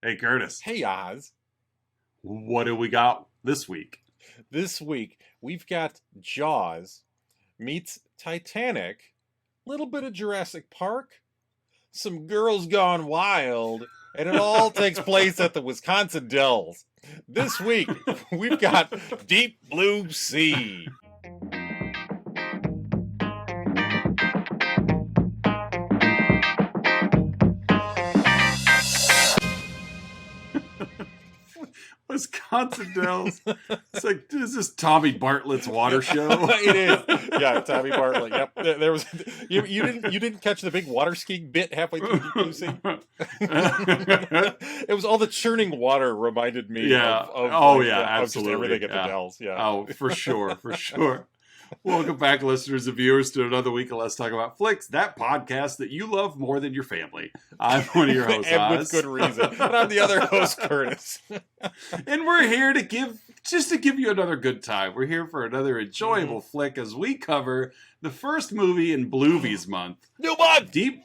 Hey, Curtis, Hey Oz. what do we got this week? This week we've got Jaws meets Titanic, little bit of Jurassic Park, some Girls Gone Wild, and it all takes place at the Wisconsin Dells. This week we've got Deep Blue Sea. Wisconsin Dells. It's like, is this Tommy Bartlett's water show? It is. Yeah, Tommy Bartlett. Yep. There was you didn't catch the big water skiing bit halfway through Deep Blue Sea? It was all the churning water reminded me Yeah. of of just Absolutely. everything at Yeah. the Dells. Yeah. Oh, for sure. For sure. Welcome back, listeners and viewers, to another week of Let's Talk About Flicks, that podcast that you love more than your family. I'm one of your hosts, And Oz. with good reason. And I'm the other host, Curtis. And we're here to give you another good time. We're here for another enjoyable flick as we cover the first movie in Bluevies month, New month! Deep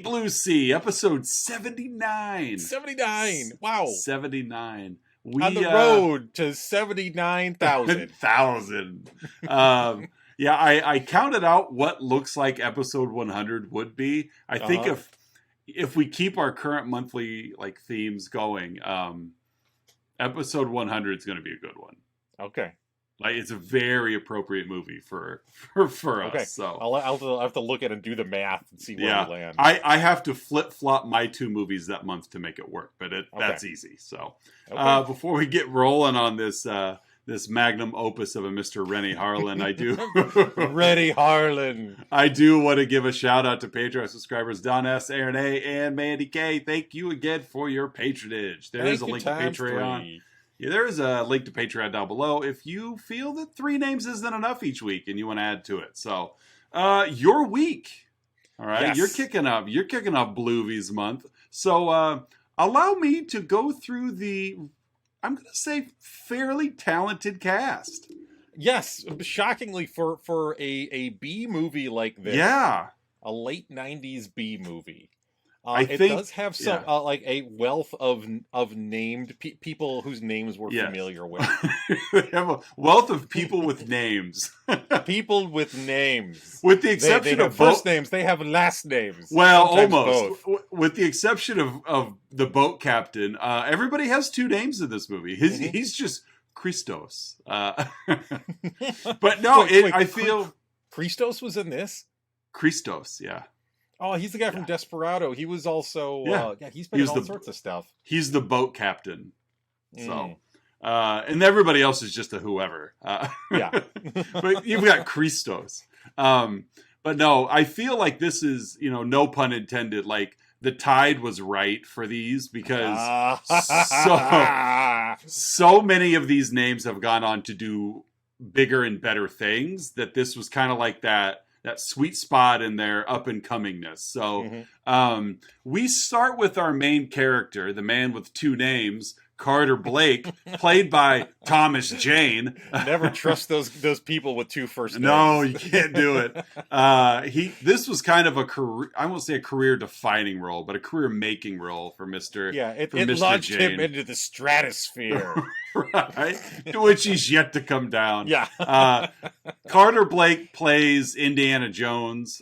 Blue Sea, episode 79. 79. Wow. 79. On the road to 79,000. 1,000. I counted out what looks like episode 100 would be. I think if we keep our current monthly themes going, episode 100 is going to be a good one. Okay. It's a very appropriate movie for Okay. us. So I'll have to look at it and do the math and see where we land. I have to flip-flop my two movies that month to make it work, but that's easy. So before we get rolling on this magnum opus of a Mr. Renny Harlin, Renny Harlin. I do want to give a shout out to Patreon subscribers Don S, Aaron A, and Mandy K. Thank you again for your patronage. There is a link to Patreon. Yeah, there is a link to Patreon down below if you feel that 3 names isn't enough each week and you want to add to it. So, your week, all right? Yes. You're kicking off Bluevies month. So, allow me to go through I'm going to say, fairly talented cast. Yes, shockingly for a B movie like this. Yeah. A late 90s B movie. It does have some a wealth of named people whose names we're familiar with. They have a wealth of people with names. People with names. With the exception they of first names, they have last names. Well, Sometimes almost. both. With the exception of the boat captain, everybody has 2 names in this movie. He's just Christos. But no, I feel Christos was in this. Christos, yeah. Oh, he's the guy from Desperado. He was also he's been in all sorts of stuff. He's the boat captain. So and everybody else is just a whoever. But you've got Christos. But no, I feel like this is, no pun intended, like the tide was right for these because so many of these names have gone on to do bigger and better things that this was kind of like that sweet spot in their up and comingness. So we start with our main character, the man with 2 names, Carter Blake, played by Thomas Jane. Never trust those people with 2 first names. No, you can't do it. This was kind of a career, I won't say a career defining role, but a career making role for Mr. It launched him into the stratosphere. Right? To which he's yet to come down. Yeah. Carter Blake plays Indiana Jones.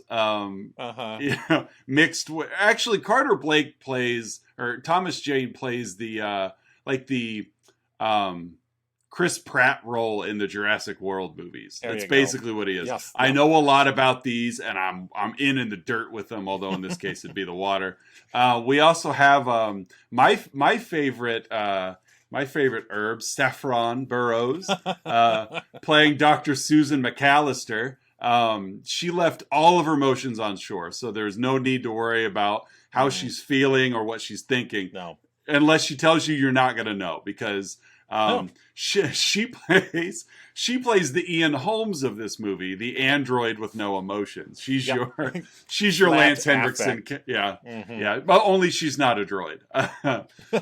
Mixed with, actually, Carter Blake plays, or Thomas Jane plays the Chris Pratt role in the Jurassic World movies. That's basically what he is. Yes. I know a lot about these, and I'm in the dirt with them. Although in this case it'd be the water. We also have my favorite herb, Saffron Burrows, playing Dr. Susan McAlester. She left all of her emotions on shore, so there's no need to worry about how she's feeling or what she's thinking. No. Unless she tells you, you're not going to know, because she plays the Ian Holmes of this movie, the android with no emotions. She's your Lance Hendrickson. Yeah. But only she's not a droid.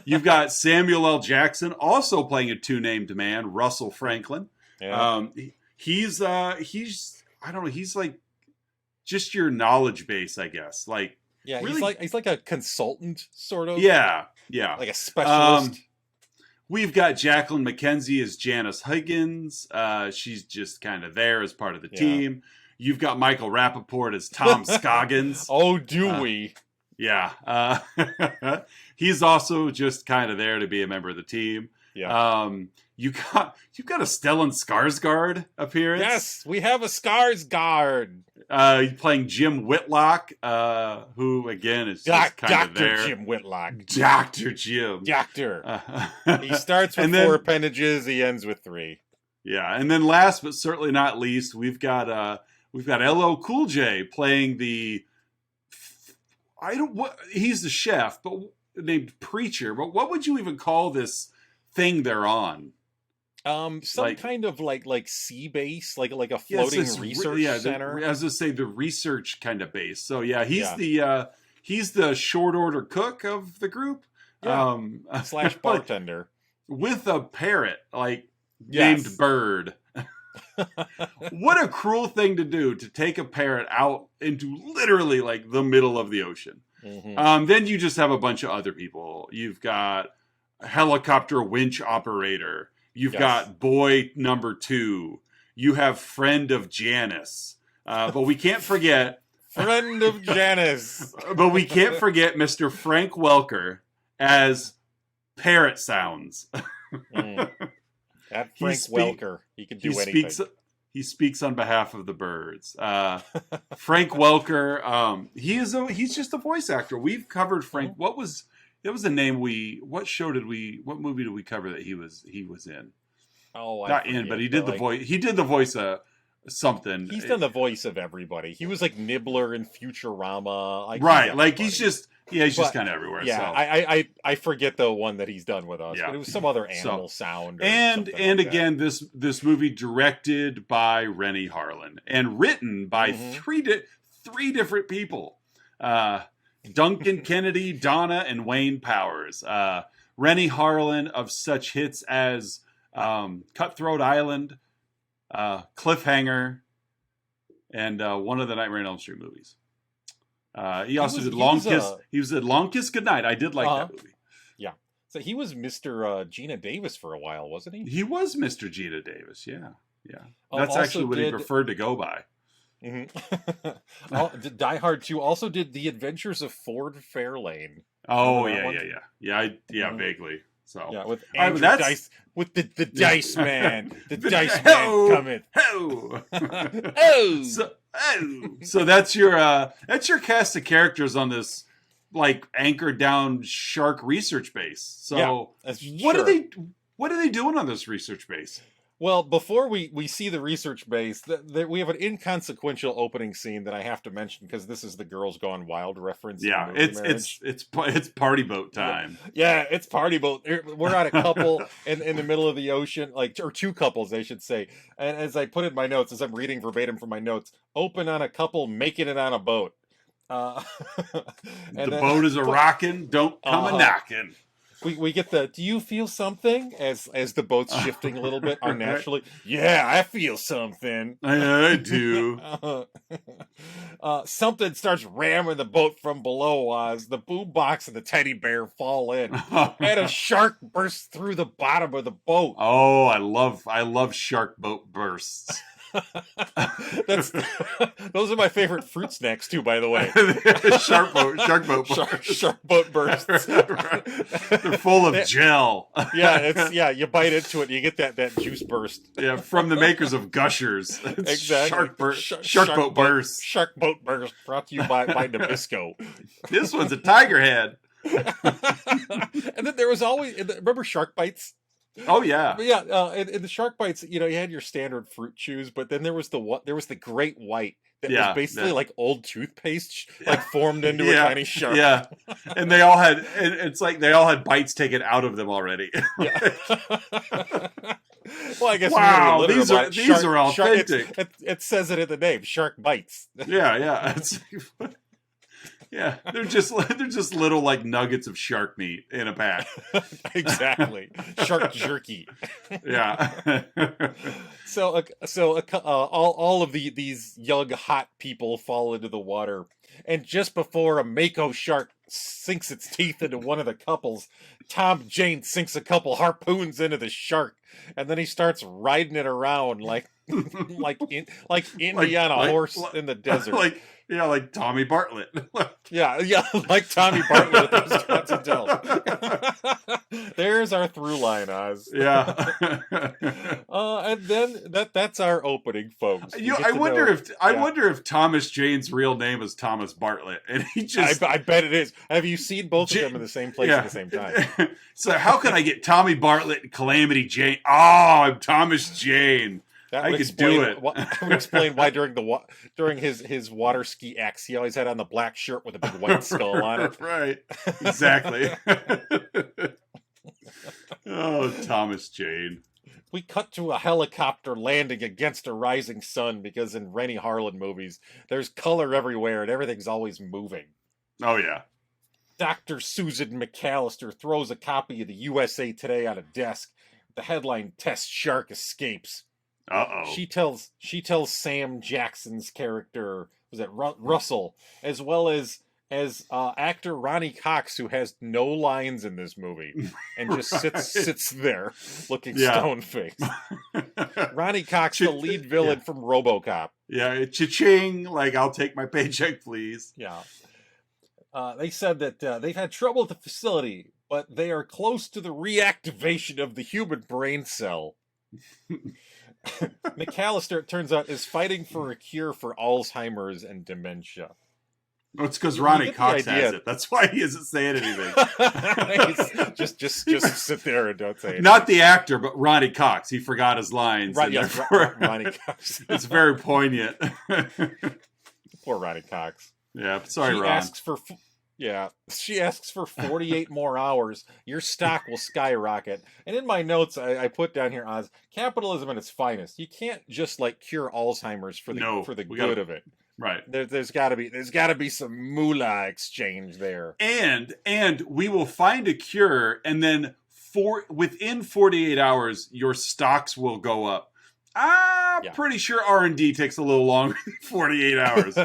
You've got Samuel L. Jackson also playing a 2-named man, Russell Franklin. Yeah. He's I don't know. He's like just your knowledge base, I guess. Like, yeah, really, he's like a consultant, sort of. Yeah. Yeah. Like a specialist. We've got Jacqueline McKenzie as Janice Higgins. She's just kind of there as part of the team. You've got Michael Rappaport as Tom Scoggins. Oh, do we? Yeah. He's also just kind of there to be a member of the team. Yeah. You've got a Stellan Skarsgård appearance. Yes, we have a Skarsgård. Playing Jim Whitlock, who again is just kind of there. Dr. Jim Whitlock. Dr. Jim. Doctor. He starts with 4 appendages. He ends with 3. Yeah, and then last but certainly not least, we've got LL Cool J playing the. He's the chef, but named Preacher. But what would you even call this thing they're on? Kind of like sea base, like a floating research center. As I say, the research kind of base. So yeah, he's the short order cook of the group. Slash bartender. With a parrot, named Bird. What a cruel thing to do, to take a parrot out into literally the middle of the ocean. Mm-hmm. Then you just have a bunch of other people. You've got a helicopter winch operator. You've got boy number 2. You have friend of Janice. But we can't forget... friend of Janice. But we can't forget Mr. Frank Welker as Parrot Sounds. That Frank Welker. He can do anything. He speaks on behalf of the birds. Frank Welker, he's just a voice actor. We've covered Frank. What was the name what movie did we cover that he was in? Oh, not in, but he did the voice. He did the voice of something. He's done the voice of everybody. He was like Nibbler in Futurama. Right, he's just kind of everywhere. Yeah, so. I forget the one that he's done with us, but it was some other animal sound. And again, this movie directed by Renny Harlin and written by three different people. Duncan Kennedy, Donna, and Wayne Powers. Renny Harlin of such hits as Cutthroat Island, Cliffhanger, and one of the Nightmare on Elm Street movies. He also did Long Kiss. He was at Long Kiss Goodnight. I did like that movie. Yeah. So he was Mr. Gina Davis for a while, wasn't he? He was Mr. Gina Davis. Yeah. That's actually what he preferred to go by. Mm-hmm. Die Hard 2 also did The Adventures of Ford Fairlane. Oh, yeah. Vaguely. So with Andrew Dice, with the Dice Man, the Dice Man coming. So that's your cast of characters on this anchored down shark research base. So what are they doing on this research base? Well, before we see the research base, we have an inconsequential opening scene that I have to mention because this is the Girls Gone Wild reference. Yeah, it's party boat time. Yeah, it's party boat. We're at a couple in the middle of the ocean, or 2 couples, I should say. And as I put in my notes, as I'm reading verbatim from my notes, open on a couple making it on a boat. The boat is a rocking. Don't come a knocking. We get the do you feel something as the boat's shifting a little bit unnaturally. Yeah, I feel something. I do. Something starts ramming the boat from below as the boombox and the teddy bear fall in, and a shark bursts through the bottom of the boat. Oh, I love shark boat bursts. Those are my favorite fruit snacks too, by the way. shark boat bursts. They're full of gel. You bite into it and you get that juice burst. Yeah, from the makers of Gushers. Exactly. Shark boat burst. Shark boat burst brought to you by Nabisco. This one's a tiger head. And then there was always, remember Shark Bites? Oh yeah, in the Shark Bites, you had your standard fruit chews, but then there was the Great White that was basically like old toothpaste, formed into a tiny shark. Yeah, and they all had, it's like they all had bites taken out of them already. Yeah. Well, I guess these are authentic. It says it in the name, Shark Bites. Yeah. Yeah, they're just little nuggets of shark meat in a pack. Exactly, shark jerky. Yeah. So all of these young hot people fall into the water, and just before a Mako shark sinks its teeth into one of the couples. Tom Jane sinks a couple harpoons into the shark, and then he starts riding it around like Indy on a horse in the desert. Like Tommy Bartlett. Yeah, like Tommy Bartlett at the Wisconsin Dells. There's our through line, Oz. Yeah. And then that's our opening, folks. I wonder if Thomas Jane's real name is Thomas Bartlett, and he just. I bet it is. Have you seen both of them in the same place at the same time? So how can I get Tommy Bartlett and Calamity Jane? Oh, I'm Thomas Jane. I could do it. I would explain why during his water ski acts, he always had on the black shirt with a big white skull on it. Right. Exactly. Oh, Thomas Jane. We cut to a helicopter landing against a rising sun because in Renny Harlin movies, there's color everywhere and everything's always moving. Oh, yeah. Dr. Susan McAlester throws a copy of the USA Today on a desk. The headline, Test Shark Escapes. Uh-oh. She tells Sam Jackson's character, was it Russell, as well as actor Ronnie Cox, who has no lines in this movie and just sits there looking stone-faced. Ronnie Cox, the lead villain from RoboCop. Yeah, cha-ching, like, I'll take my paycheck, please. Yeah. They said that they've had trouble at the facility, but they are close to the reactivation of the human brain cell. McAlester, it turns out, is fighting for a cure for Alzheimer's and dementia. Oh, it's because Ronnie Cox has it. That's why he isn't saying anything. just sit there and don't say anything. Not the actor, but Ronnie Cox. He forgot his lines. Right, yes, Ronnie Cox. It's very poignant. Poor Ronnie Cox. Yeah, sorry, Ron. She asks for 48 more hours. Your stock will skyrocket. And in my notes, I put down here, Oz, capitalism at its finest. You can't just like cure Alzheimer's for the good of it. Right. There's got to be some moolah exchange there. And we will find a cure, and then within 48 hours, your stocks will go up. Pretty sure R&D takes a little longer than 48 hours.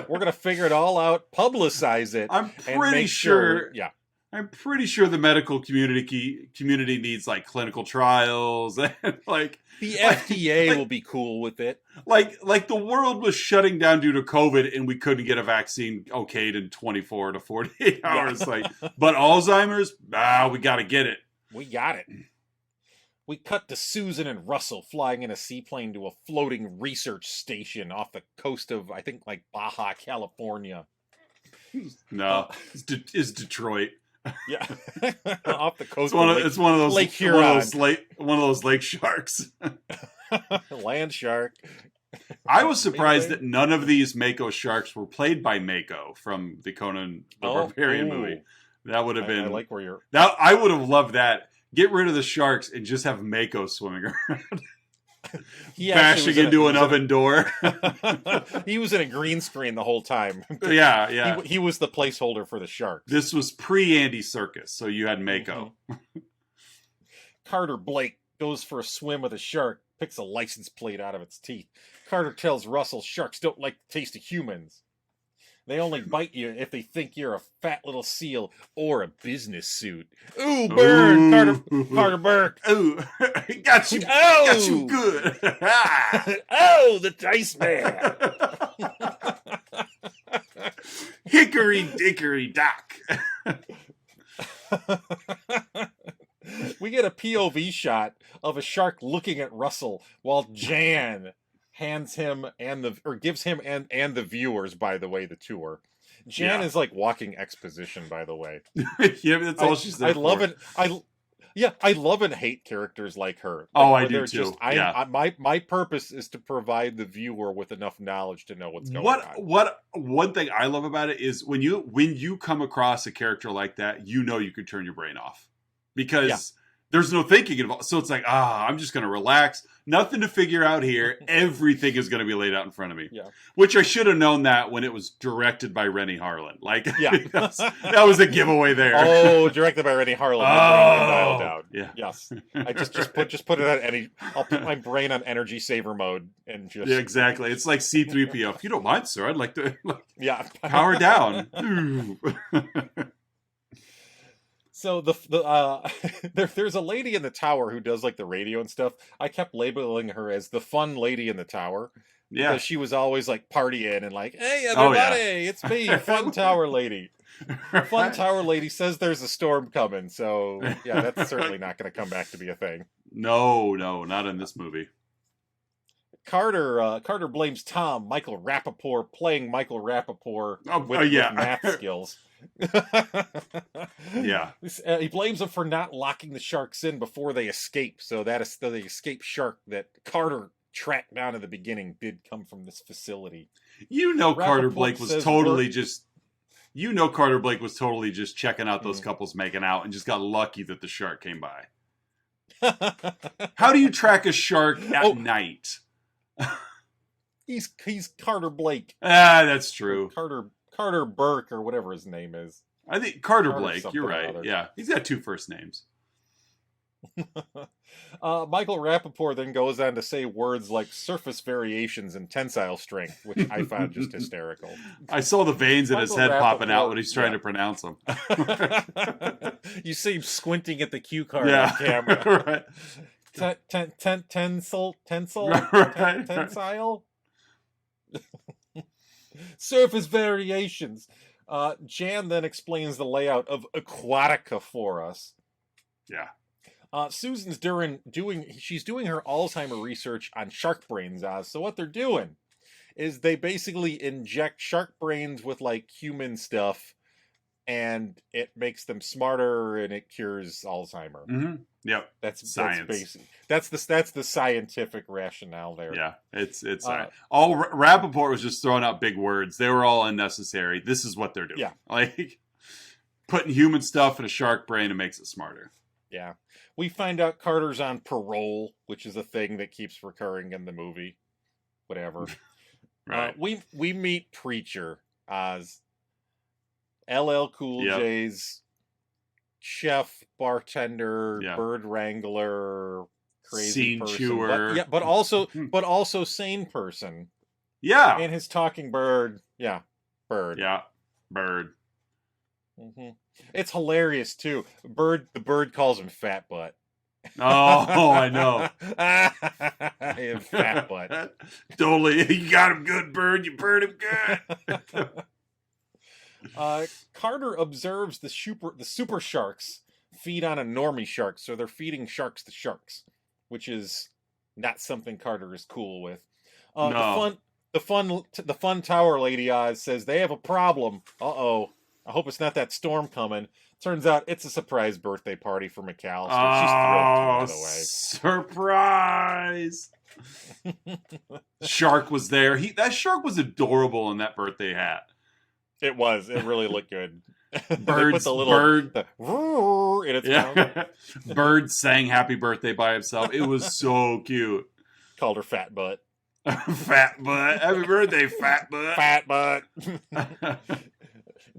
We're gonna figure it all out, publicize it. I'm pretty sure the medical community needs like clinical trials and like the FDA will be cool with it. Like the world was shutting down due to COVID and we couldn't get a vaccine okayed in 24 to 48 hours. But Alzheimer's, we got to get it. We got it. We cut to Susan and Russell flying in a seaplane to a floating research station off the coast of, I think, like Baja, California. No, it's Detroit. Yeah, off the coast. It's one of those Lake Huron. One of those lake sharks. Land shark. I was surprised that none of these Mako sharks were played by Mako from the Conan the Barbarian movie. That would have been. I like where you're. I would have loved that. Get rid of the sharks and just have Mako swimming around. Bashing into an oven door. He was in a green screen the whole time. Yeah. He was the placeholder for the sharks. This was pre-Andy Serkis, so you had Mako. Mm-hmm. Carter Blake goes for a swim with a shark, picks a license plate out of its teeth. Carter tells Russell sharks don't like the taste of humans. They only bite you if they think you're a fat little seal or a business suit. Ooh, burn, Carter Burke. Ooh, got you. Oh, got you good. Oh, the Dice Man. Hickory dickory dock. We get a POV shot of a shark looking at Russell while Jan hands him gives him and the viewers, by the way, the tour. Jan is like walking exposition, by the way. Yeah, that's all she's there I love it. I love and hate characters like her. I do too. My purpose is to provide the viewer with enough knowledge to know what's going on. One thing I love about it is when you come across a character like that, you know you could turn your brain off because There's no thinking involved. So it's like, I'm just going to relax. Nothing to figure out here. Everything is going to be laid out in front of me. Yeah. Which I should have known that when it was directed by Renny Harlin. Like, Yeah. that was a giveaway there. Oh, directed by Renny Harlin. My brain can dial down. Yeah. Yes. I just put it on I'll put my brain on energy saver mode and just. Yeah, exactly. It's like C-3PO. If you don't mind, sir, I'd like to power Yeah. down. So there's a lady in the tower who does like the radio and stuff. I kept labeling her as the fun lady in the tower. Yeah. Because she was always like partying and like, hey everybody, it's me, fun tower lady. Fun tower lady says there's a storm coming. So yeah, that's certainly not going to come back to be a thing. No, not in this movie. Carter blames Tom, Michael Rappaport, playing Michael Rappaport with math skills. Yeah. He blames him for not locking the sharks in before they escape. So that is the escape shark that Carter tracked down in the beginning did come from this facility. Carter Blake was totally just checking out those couples making out and just got lucky that the shark came by. How do you track a shark at night? He's Carter Blake. That's true. Carter Burke or whatever his name is. I think Carter Blake. You're right. Yeah, he's got 2 first names. Michael Rappaport then goes on to say words like surface variations and tensile strength, which I found just hysterical. I saw the veins in his head popping out when he's trying to pronounce them. You see him squinting at the cue card on camera. Right. Tensile? Right. Tensile? Surface variations. Jan then explains the layout of Aquatica for us. Yeah. Susan's she's doing her Alzheimer research on shark brains, So what they're doing is they basically inject shark brains with like human stuff, and it makes them smarter and it cures Alzheimer. Mm-hmm. Yep. That's science. That's the scientific rationale there. Yeah, it's science. Rappaport was just throwing out big words. They were all unnecessary. This is what they're doing. Yeah. Like putting human stuff in a shark brain and makes it smarter. Yeah. We find out Carter's on parole, which is a thing that keeps recurring in the movie. Whatever. Right. We meet Preacher as LL Cool J's chef, bartender, bird wrangler, crazy scene person, chewer, but also sane person. Yeah, and his talking bird. Yeah, bird. Yeah, bird. Mm-hmm. It's hilarious too. The bird calls him Fat Butt. Oh, I know. Fat Butt. Totally, you got him good, bird. You bird him good. Carter observes the super sharks feed on a normie shark, so they're feeding sharks to sharks, which is not something Carter is cool with. No. The fun tower lady says they have a problem. I hope it's not that storm coming. Turns out it's a surprise birthday party for McAlester. She's thrilled, by the way. Surprise! Shark was there. That shark was adorable in that birthday hat. It was. It really looked good. Bird in its mouth. Bird sang happy birthday by himself. It was so cute. Called her Fat Butt. Fat Butt. Happy birthday, Fat Butt. Fat Butt.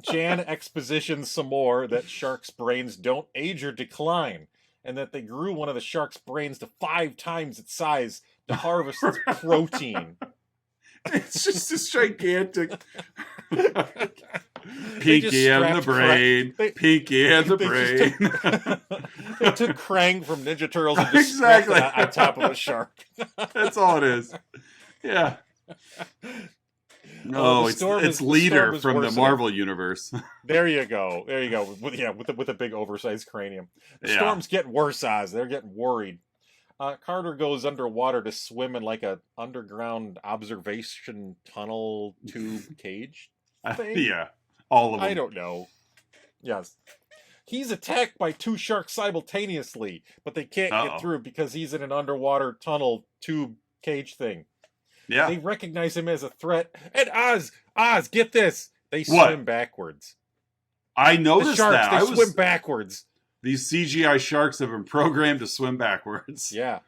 Jan expositions some more that sharks' brains don't age or decline, and that they grew one of the shark's brains to 5 times its size to harvest its protein. It's just this gigantic Pinky and the brain. Pinky and the brain. They took Krang from Ninja Turtles and just exactly it on top of a shark. That's all it is. Yeah. No, it's Leader from the Marvel universe. There you go. With a big oversized cranium. The storm's getting worse, Oz. They're getting worried. Carter goes underwater to swim in like a underground observation tunnel tube cage thing. Yeah, all of them. I don't know. Yes. He's attacked by 2 sharks simultaneously, but they can't get through because he's in an underwater tunnel tube cage thing. Yeah. They recognize him as a threat. And Oz, get this. They swim backwards. I noticed the sharks, that. They swim backwards. These CGI sharks have been programmed to swim backwards. Yeah.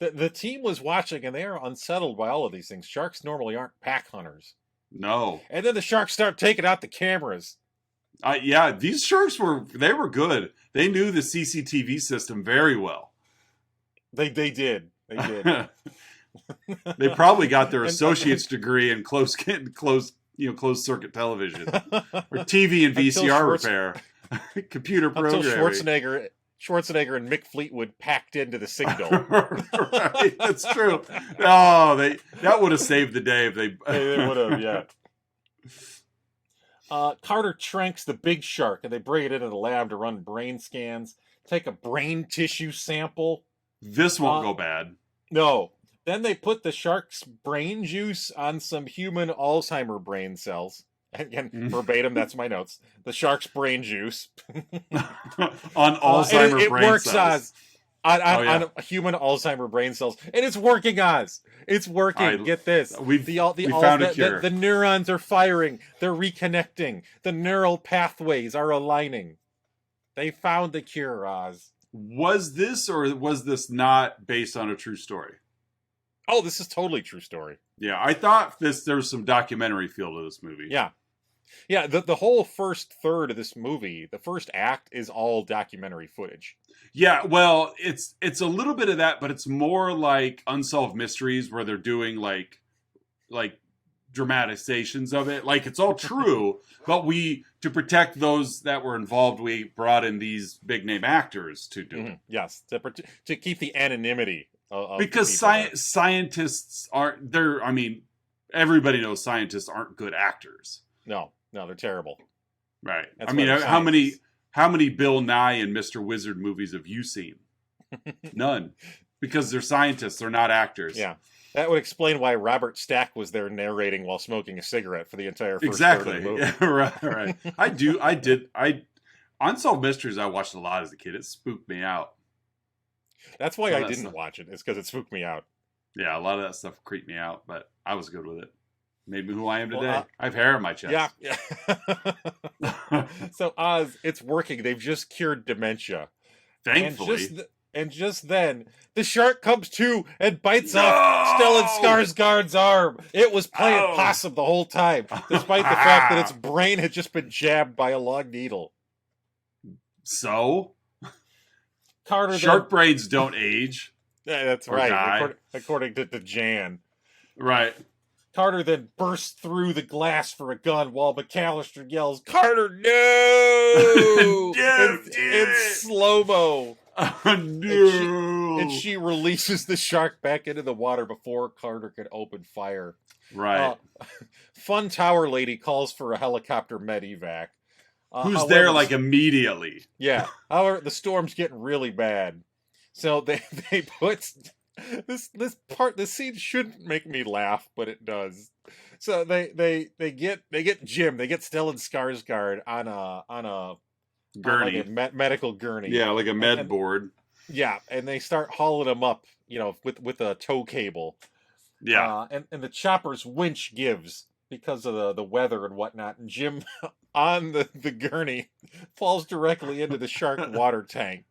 The team was watching, and they are unsettled by all of these things. Sharks normally aren't pack hunters. No. And then the sharks start taking out the cameras. Yeah, these sharks were good. They knew the CCTV system very well. They did. They did. They probably got their associate's degree in closed circuit television or TV and VCR repair, computer programming. Until Schwarzenegger and Mick Fleetwood packed into the signal. Right, that's true. Oh, that would have saved the day if they would have, yeah. Carter tranks the big shark, and they bring it into the lab to run brain scans, take a brain tissue sample. This won't go bad. No. Then they put the shark's brain juice on some human Alzheimer brain cells. Again, verbatim, that's my notes. The shark's brain juice. On Alzheimer brain works, cells. On human Alzheimer brain cells. And it's working, Oz. It's working. Get this. We found a cure. The neurons are firing. They're reconnecting. The neural pathways are aligning. They found the cure, Oz. Was this or was this not based on a true story? Oh, this is totally true story. Yeah, I thought there was some documentary feel to this movie. Yeah. Yeah, the whole first third of this movie, the first act, is all documentary footage. Yeah, well, it's a little bit of that, but it's more like Unsolved Mysteries where they're doing like dramatizations of it. Like, it's all true, but to protect those that were involved, we brought in these big name actors to do it. Yes, to keep the anonymity. Because scientists aren't there. I mean, everybody knows scientists aren't good actors. No, they're terrible. Right. That's how many Bill Nye and Mr. Wizard movies have you seen? None. Because they're scientists, they're not actors. Yeah. That would explain why Robert Stack was there narrating while smoking a cigarette for the entire first third of the movie. Yeah, right. Unsolved Mysteries I watched a lot as a kid. It spooked me out. That's why I didn't watch it. It's because it spooked me out. Yeah, a lot of that stuff creeped me out, but I was good with it. Made me who I am today. I have hair on my chest. Yeah. So, Oz, it's working. They've just cured dementia. Thankfully. And just then, the shark comes to and bites off Stellan Skarsgård's arm. It was playing possum the whole time, despite the fact that its brain had just been jabbed by a long needle. So? Carter Shark brains don't age. Yeah, that's right. According to Jan. Right. Carter then bursts through the glass for a gun while McAlester yells, "Carter, no!" in slow-mo. Oh, no. And she releases the shark back into the water before Carter can open fire. Right. Fun Tower Lady calls for a helicopter medevac. Who's there like immediately? Yeah. However, the storm's getting really bad, so they put this scene shouldn't make me laugh, but it does. So they get Jim, they get Stellan Skarsgård on a gurney, like a medical gurney. Yeah, like a med board. Yeah, and they start hauling him up, with a tow cable. Yeah, and the chopper's winch gives because of the weather and whatnot, and Jim on the gurney falls directly into the shark water tank.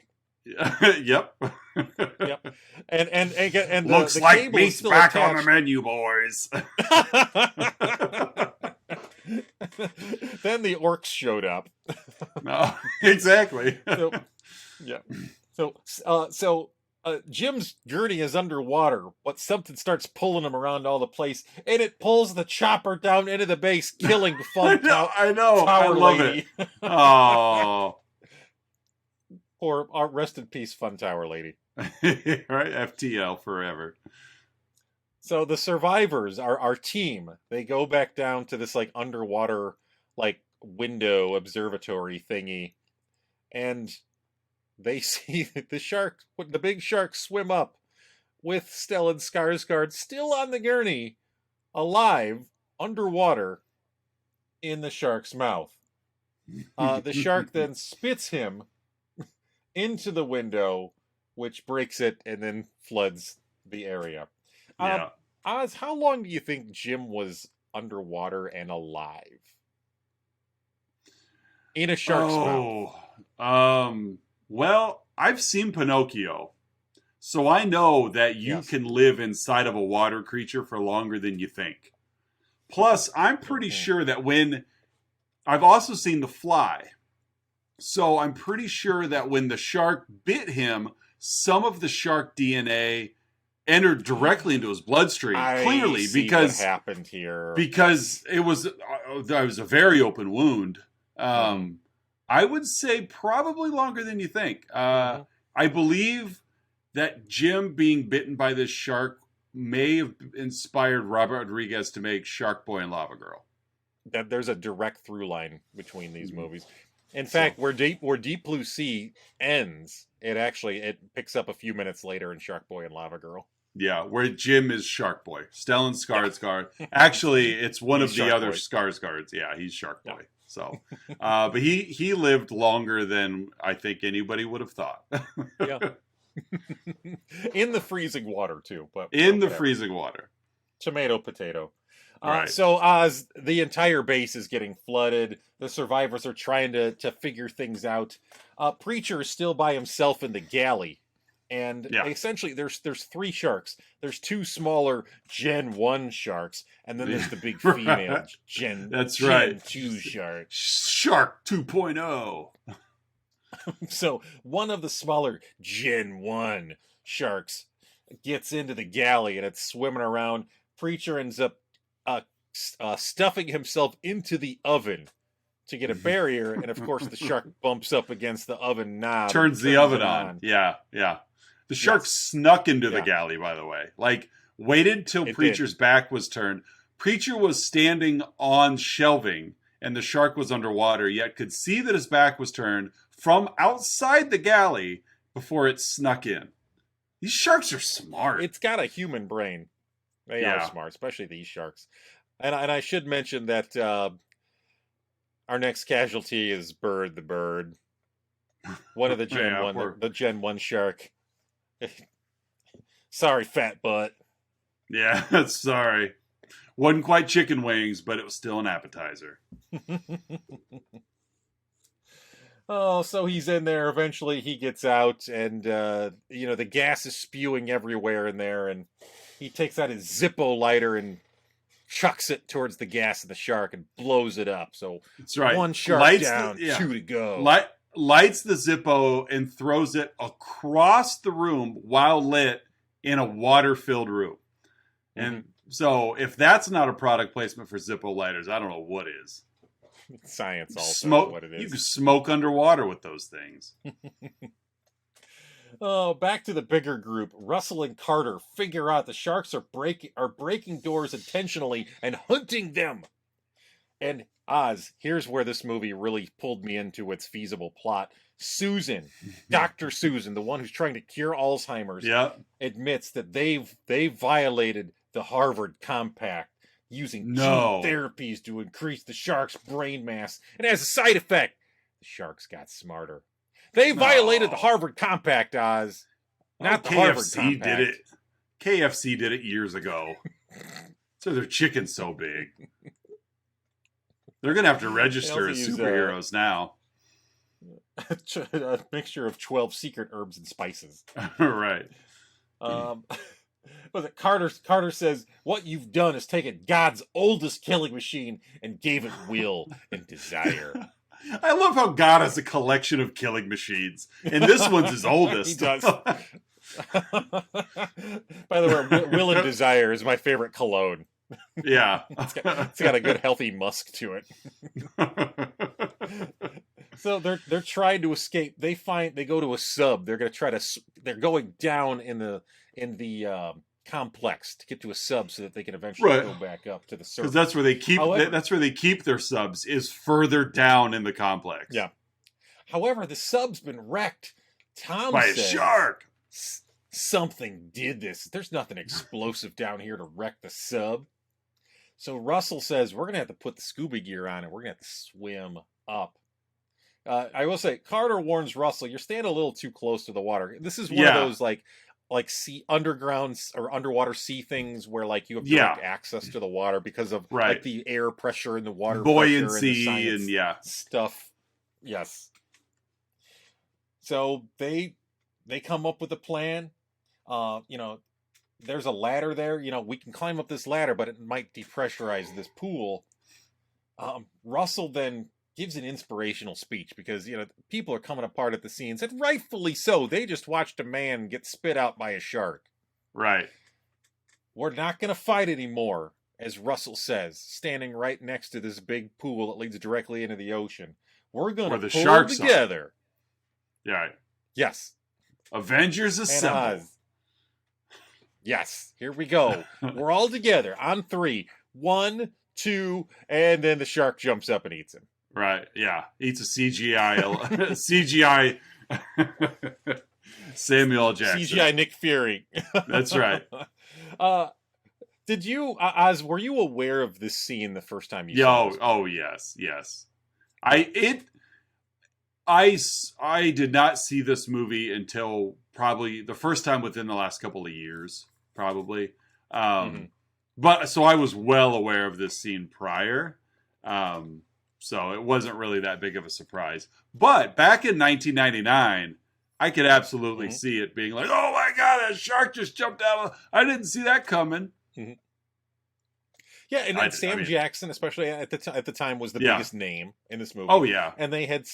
Yep. Yep. And looks the like meat's back attached. on the menu, boys. Then the orcs showed up. No, exactly. So, yeah. So Jim's gurney is underwater, but something starts pulling him around all the place, and it pulls the chopper down into the base, killing Fun Tower I love Lady. It. Oh. Or rest in peace, Fun Tower Lady. Right? FTL forever. So the survivors, our team, they go back down to this like underwater like window observatory thingy, and they see the big shark swim up with Stellan Skarsgård still on the gurney, alive, underwater, in the shark's mouth. The shark then spits him into the window, which breaks it and then floods the area. Yeah. Oz, how long do you think Jim was underwater and alive? In a shark's mouth. Well, I've seen Pinocchio, so I know that you Yes. can live inside of a water creature for longer than you think. Plus, I'm pretty Mhm. sure that when I've also seen The Fly, so I'm pretty sure that when the shark bit him, some of the shark DNA entered directly into his bloodstream. I Clearly, see what happened here. because it was a very open wound. Mhm. I would say probably longer than you think. Mhm. I believe that Jim being bitten by this shark may have inspired Robert Rodriguez to make Shark Boy and Lava Girl. That there's a direct through line between these Mhm. movies. In So, fact, where Deep Blue Sea ends, it picks up a few minutes later in Shark Boy and Lava Girl. yeah, where Jim is Shark Boy. Stellan Yeah. Skarsgård. Actually, it's one He's of the Shark other Boy. Skarsgårds. Yeah, he's Shark Yeah. Boy. So, but he lived longer than I think anybody would have thought. Yeah. In the freezing water too, but In the whatever. freezing water. Tomato, potato. Right. So Oz, the entire base is getting flooded. The survivors are trying to figure things out. Preacher is still by himself in the galley, and Yeah. essentially there's 3 sharks. There's 2 smaller Gen 1 sharks, and then there's the big female Gen. That's Gen right. 2 shark. Shark 2.0. So one of the smaller Gen 1 sharks gets into the galley and it's swimming around. Preacher ends up stuffing himself into the oven to get a barrier, and of course the shark bumps up against the oven knob. Turns the oven on. Yeah. The shark Yes. snuck into the Yeah. galley, by the way. Like, waited till It Preacher's back was turned. Preacher was standing on shelving, and the shark was underwater, yet could see that his back was turned from outside the galley before it snuck in. These sharks are smart. It's got a human brain. They are smart, especially these sharks. And I should mention that our next casualty is Bird the bird. One of the Gen 1, the Gen 1 shark. Sorry, fat butt. Yeah, sorry. Wasn't quite chicken wings, but it was still an appetizer. Oh, so he's in there. Eventually he gets out, and the gas is spewing everywhere in there, and he takes out his Zippo lighter and chucks it towards the gas of the shark and blows it up. So that's right. One shark down, 2 to go. Lights the Zippo and throws it across the room while lit in a water-filled room. And so if that's not a product placement for Zippo lighters, I don't know what is. Science also smoke, what it is. You can smoke underwater with those things. Oh, back to the bigger group. Russell and Carter figure out the sharks are breaking doors intentionally and hunting them. And Oz, here's where this movie really pulled me into its feasible plot. Susan, Dr. Susan, the one who's trying to cure Alzheimer's, admits that they've violated the Harvard Compact using gene therapies to increase the shark's brain mass. And as a side effect, the sharks got smarter. They violated the Harvard Compact, Oz. Not the Harvard Compact. Did it. KFC did it years ago. So their chicken's so big. They're going to have to register as superheroes now. A mixture of 12 secret herbs and spices. Right. But Carter says, what you've done is taken God's oldest killing machine and gave it will and desire. I love how God has a collection of killing machines, and this one's his oldest. He does. By the way, will and desire is my favorite cologne. Yeah. It's got a good healthy musk to it. So they're trying to escape. They go to a sub. They're going down in the complex to get to a sub so that they can eventually go back up to the surface. Because that's where they keep their subs, is further down in the complex. Yeah. However, the sub's been wrecked. Tom by says, a shark. Something did this. There's nothing explosive down here to wreck the sub. So Russell says, we're going to have to put the scuba gear on and we're going to have to swim up. I will say, Carter warns Russell, you're standing a little too close to the water. This is one of those like sea underground or underwater sea things where like you have direct access to the water because of like the air pressure and the water buoyancy pressure and and stuff. Yes. So they come up with a plan. You know, there's a ladder there. You know, we can climb up this ladder, but it might depressurize this pool. Russell then gives an inspirational speech because, you know, people are coming apart at the scenes, and rightfully so. They just watched a man get spit out by a shark. Right. We're not going to fight anymore, as Russell says, standing right next to this big pool that leads directly into the ocean. We're going to pull sharks together. Right. Yes. Avengers assemble. Yes. Here we go. We're all together on 3. 1, 2, and then the shark jumps up and eats him. Right. Yeah. Eats a CGI Samuel Jackson. CGI Nick Fury. That's right. Did you, Oz, were you aware of this scene the first time you saw it? Oh, yes. Yes. I did not see this movie until probably the first time within the last couple of years, probably. But so I was well aware of this scene prior. So it wasn't really that big of a surprise. But back in 1999, I could absolutely see it being like, oh my God, that shark just jumped out. I didn't see that coming. Yeah, and Sam Jackson, especially at the time, was the biggest name in this movie. Oh yeah, and they had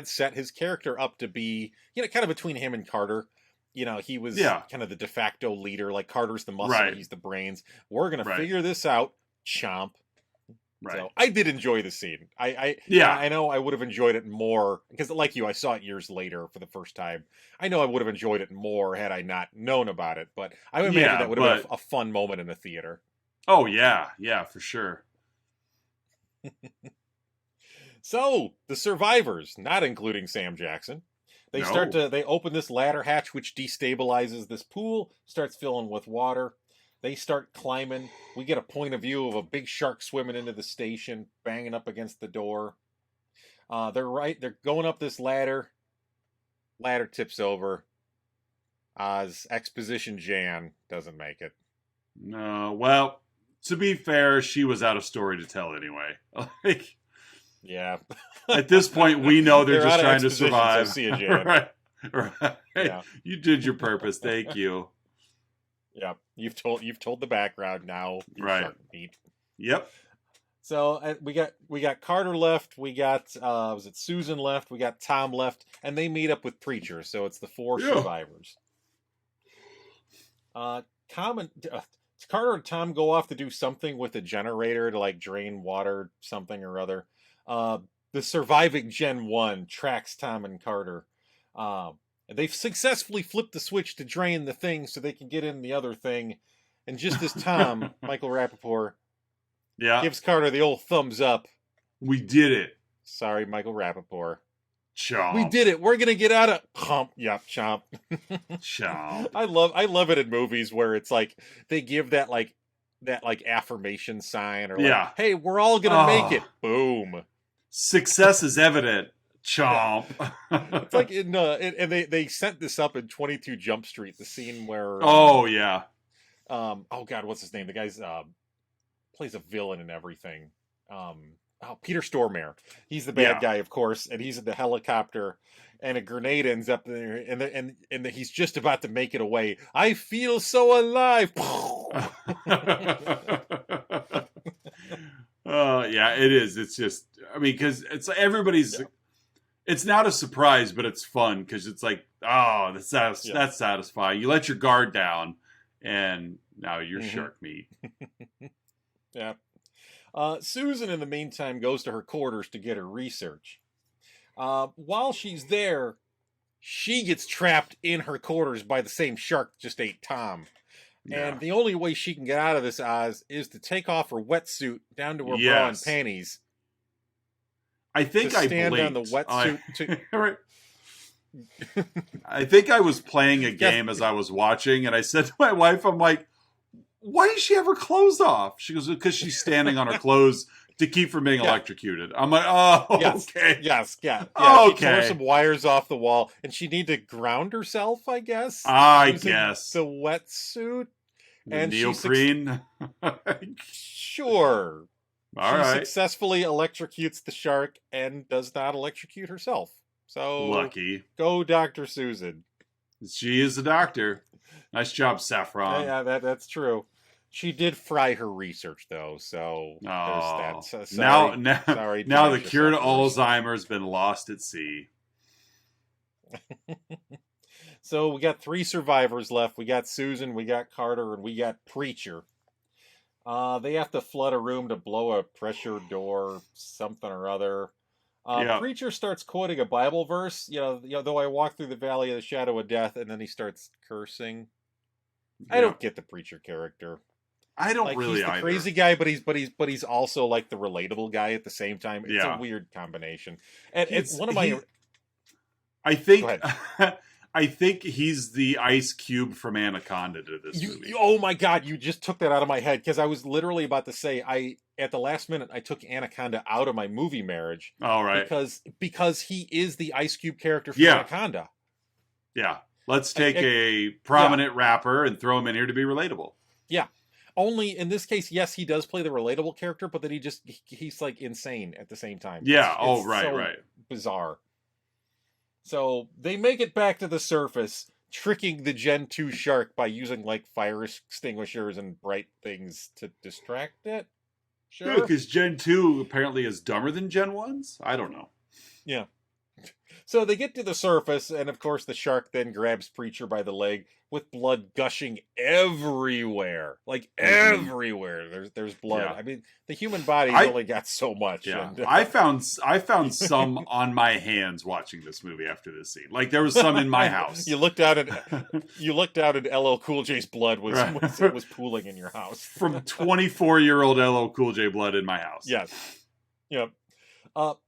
set his character up to be, you know, kind of between him and Carter. You know, he was kind of the de facto leader. Like, Carter's the muscle, he's the brains. We're gonna figure this out, chomp. Right. So I did enjoy the scene. I know I would have enjoyed it more because, like you, I saw it years later for the first time. I know I would have enjoyed it more had I not known about it. But I would imagine that would have been a fun moment in the theater. Oh yeah, for sure. So the survivors, not including Sam Jackson, they open this ladder hatch, which destabilizes this pool, starts filling with water. They start climbing. We get a point of view of a big shark swimming into the station, banging up against the door. They're going up this ladder. Ladder tips over. Oz, Exposition Jan doesn't make it. No, well, to be fair, she was out of story to tell anyway. Like, yeah. At this point, we know they're just trying to survive. So see you, Jan. Right. Yeah. You did your purpose. Thank you. Yeah, you've told the background now. Right. Yep. So we got Carter left. We got was it Susan left? We got Tom left, and they meet up with Preacher. So it's the 4 survivors. Carter and Tom go off to do something with a generator to like drain water, something or other. The surviving Gen 1 tracks Tom and Carter. They've successfully flipped the switch to drain the thing so they can get in the other thing. And just as Tom, Michael Rappaport, gives Carter the old thumbs up. We did it. Sorry, Michael Rappaport. Chomp. We did it. We're gonna get out of chomp. Yeah, chomp. Chomp. I love it in movies where it's like they give that affirmation sign or like, hey, we're all gonna make it. Boom. Success is evident. Chomp. It's like and they sent this up in 22 Jump Street, the scene where oh God, what's his name? The guy's plays a villain and everything. Peter Stormare. He's the bad guy, of course, and he's in the helicopter, and a grenade ends up there, and he's just about to make it away. I feel so alive. Yeah, it is. It's just, I mean, because it's everybody's. Yeah. It's not a surprise, but it's fun because it's like, oh, that's satisfying. You let your guard down, and now you're shark meat. Yeah. Susan, in the meantime, goes to her quarters to get her research. While she's there, she gets trapped in her quarters by the same shark that just ate Tom. Yeah. And the only way she can get out of this, Oz, is to take off her wetsuit down to her bra and panties. I think I stand on the wetsuit. I think I was playing a game as I was watching, and I said to my wife, I'm like, why does she have her clothes off? She goes, because she's standing on her clothes to keep from being electrocuted. I'm like, oh, okay. Yes, yeah. Okay. She tore some wires off the wall, and she needed to ground herself, I guess. I guess. The wetsuit. And neoprene. Sure. All right. She successfully electrocutes the shark and does not electrocute herself. So Lucky. go Dr. Susan. She is the doctor. Nice job, Saffron. Yeah, that's true. She did fry her research though, so there's that. Oh, So, now, sorry, now the dementia cure to sufferers. Alzheimer's been lost at sea. So we got 3 survivors left. We got Susan, we got Carter, and we got Preacher. They have to flood a room to blow a pressure door, something or other. Yeah. Preacher starts quoting a Bible verse. Though I walk through the valley of the shadow of death, and then he starts cursing. I don't get the Preacher character. I don't Like, really he's the either. crazy guy, but he's also like the relatable guy at the same time. It's Yeah. a weird combination. And He's- it's one of my. I think. Go ahead. I think he's the Ice Cube from Anaconda to this movie. Oh my God! You just took that out of my head because I was literally about to say at the last minute I took Anaconda out of my movie marriage. All right. Because he is the Ice Cube character from Yeah. Anaconda. Yeah. Let's take a prominent rapper and throw him in here to be relatable. Yeah. Only in this case, yes, he does play the relatable character, but then he's like insane at the same time. Yeah. It's right. so Right. bizarre. So they make it back to the surface, tricking the Gen 2 shark by using like fire extinguishers and bright things to distract it. Yeah, Sure. because Gen 2 apparently is dumber than Gen 1's. I don't know. Yeah. So they get to the surface, and of course the shark then grabs Preacher by the leg with blood gushing everywhere. Like everywhere. There's blood. Yeah. I mean, the human body's I- only got so much. Yeah, and, I found some on my hands watching this movie after this scene. Like there was some in my house. You looked out and LL Cool J's blood was Right. was pooling in your house. From 24-year-old LL Cool J blood in my house. Yes. Yep.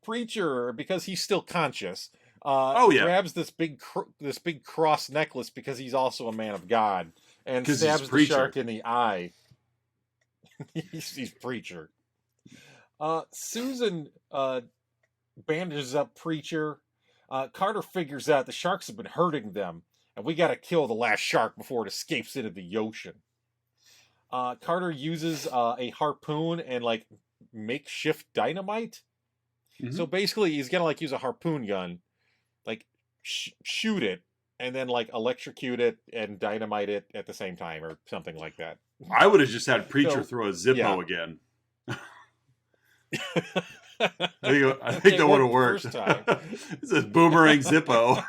Preacher, because he's still conscious, yeah. grabs this big cross necklace because he's also a man of God, and 'Cause he's stabs the Preacher. shark in the eye. he's Preacher. Susan bandages up Preacher. Carter figures out the sharks have been hurting them, and we got to kill the last shark before it escapes into the ocean. Carter uses a harpoon and like makeshift dynamite. Mhm. So basically, he's gonna like use a harpoon gun, like shoot it, and then like electrocute it and dynamite it at the same time, or something like that. I would have just had Preacher So, throw a Zippo yeah. again. I think that would have worked. First time. It's a boomerang Zippo.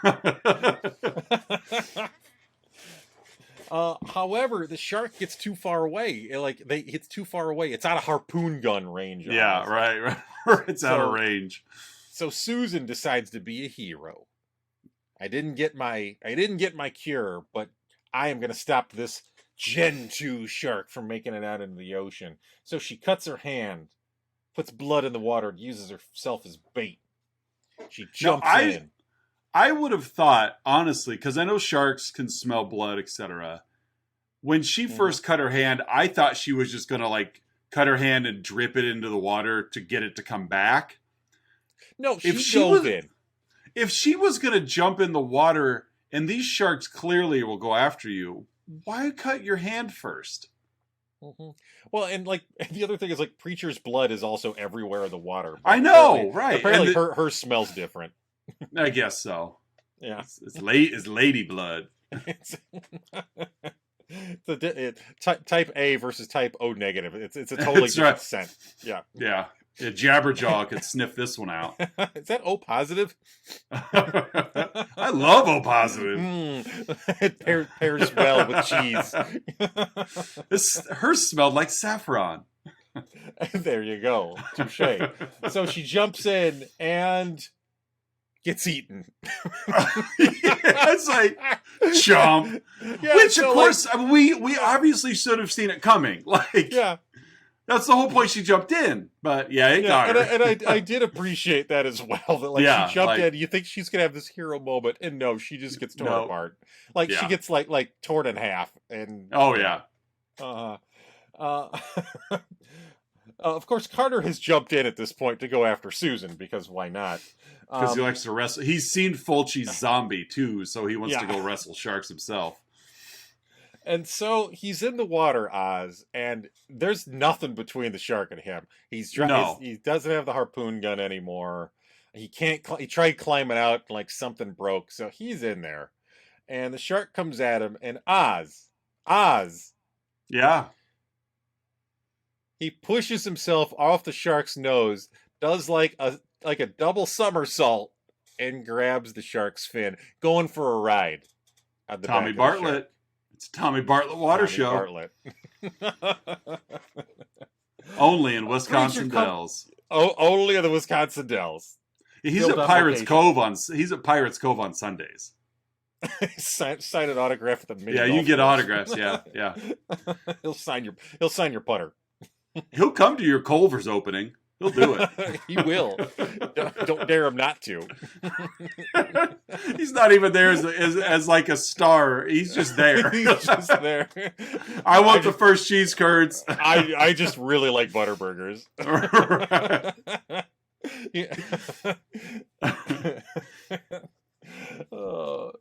However, the shark gets too far away. It's too far away. It's out of harpoon gun range. Yeah, almost. right. It's out of range. So Susan decides to be a hero. I didn't get my cure, but I am going to stop this Gen 2 shark from making it out into the ocean. So she cuts her hand, puts blood in the water, and uses herself as bait. She jumps in. I would have thought, honestly, because I know sharks can smell blood, etc. When she first cut her hand, I thought she was just going to like cut her hand and drip it into the water to get it to come back. No, she dove in. If she was going to jump in the water, and these sharks clearly will go after you, why cut your hand first? Mm-hmm. Well, and like the other thing is like Preacher's blood is also everywhere in the water. I know, right? Apparently, her smells different. I guess so. Yeah, it's lady blood. Type A versus type O negative. It's a totally different scent. Yeah. Yeah. Jabberjaw could sniff this one out. Is that O positive? I love O positive. It pairs well with cheese. Hers smelled like saffron. There you go. Touche. So she jumps in and gets eaten. It's like chomp. Yeah, which so of course we obviously should have seen it coming. Like yeah. That's the whole point. She jumped in, but it got her. And I did appreciate that as well. That she jumped in. You think she's gonna have this hero moment, and no, she just gets torn apart. Like she gets like torn in half. And of course, Carter has jumped in at this point to go after Susan because why not? Because he likes to wrestle. He's seen Fulci's zombie too, so he wants to go wrestle sharks himself. And so he's in the water, Oz, and there's nothing between the shark and him. He doesn't have the harpoon gun anymore. He can't. He tried climbing out, and, like, something broke, so he's in there. And the shark comes at him, and Oz, Yeah. he pushes himself off the shark's nose, does like a double somersault, and grabs the shark's fin, going for a ride on the Tommy back of the shark. Bartlett. It's a Tommy Bartlett water Tommy show. Bartlett. Only in Wisconsin Dells. Only in the Wisconsin Dells. He's Filmed at on Pirates location. He's at Pirates Cove on Sundays. sign an autograph at the mini Yeah, you golf get course. autographs. Yeah. He'll sign your putter. He'll come to your Culver's opening. He'll do it. He will. Don't dare him not to. He's not even there as like a star. He's just there. He's just there. I want the first cheese curds. I just really like Butterburgers.